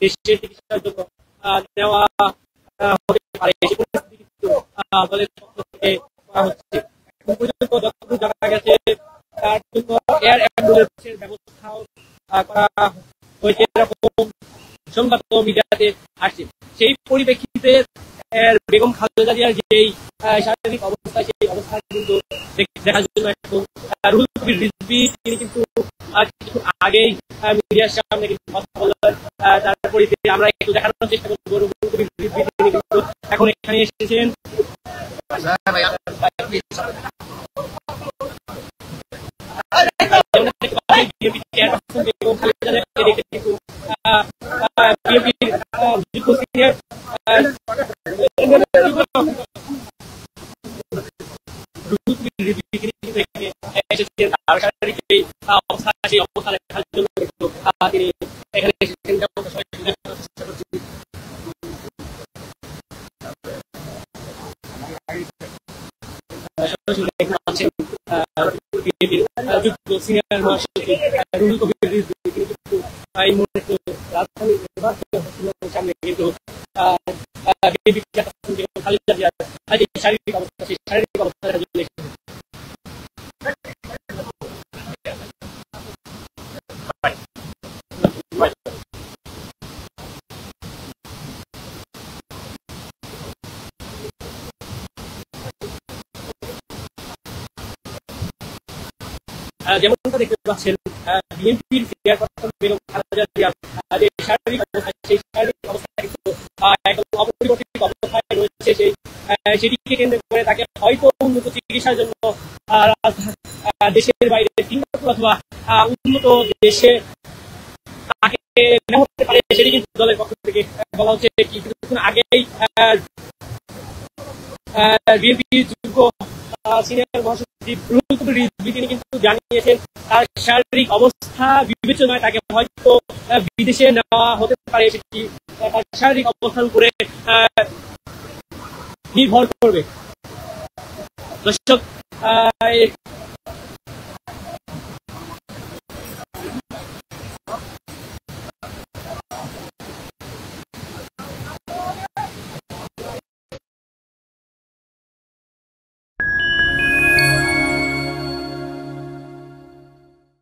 দেশের চিকিৎসার জন্য নেওয়া হতে পারে, সেই পরিস্থিতি কিন্তু দলের পক্ষ থেকে করা হচ্ছে। এখন পর্যন্ত যতটুকু জানা গেছে তার জন্য এয়ার অ্যাম্বুলেন্সের ব্যবস্থাও করা হয়েছে, এরকম সংবাদ মিডিয়াতে আসছে। সেই পরিপ্রেক্ষিতে বেগম খালেদা জিয়ার যেই শারীরিক অবস্থা, সেই অবস্থা কিন্তু দেখার জন্য এখন রুহুল কবির রিজভী তিনি কিন্তু কিছুক্ষণ আগেই মিডিয়ার সামনে কিন্তু কথা বললেন। তারপরে আমরা একটু দেখানোর চেষ্টা করবো রুহুল কবির রিজভী তিনি কিন্তু এখন এখানে এসেছেন। অবস্থা সেই অবস্থা দেখার জন্য তিনি এখানে এসেছেন। সিনিয়র মহাসচিব রুহুল কবির রিজভী কিন্তু এই মুহূর্তে রাজধানীর সামনে কিন্তু খালেদা জিয়ার শারীরিক অবস্থা, সেই শারীরিক অবস্থা যেমনটা দেখতে পাচ্ছেন, বিএনপির চেয়ারপারসন বেগম খালেদা জিয়ার যে শারীরিক অবস্থা, সেই শারীরিক অবস্থা কিন্তু একদম অপরিবর্তিত অবস্থায় রয়েছে। সেটিকে কেন্দ্র করে তাকে হয়তো উন্নত চিকিৎসার জন্য দেশের বাইরে সিঙ্গাপুর অথবা উন্নত দেশে তাকে নেওয়া হতে পারে, সেটি কিন্তু দলের পক্ষ থেকে বলা হচ্ছে। কিছুক্ষণ আগেই বিএনপির যোগ্য সিনিয়র মহাসচিব রুহুল কবির রিজভী তিনি কিন্তু জানিয়েছেন তার শারীরিক অবস্থা বিবেচনায় তাকে হয়তো বিদেশে নেওয়া হতে পারে, সেটি তার শারীরিক অবস্থার উপরে নির্ভর করবে। দর্শক,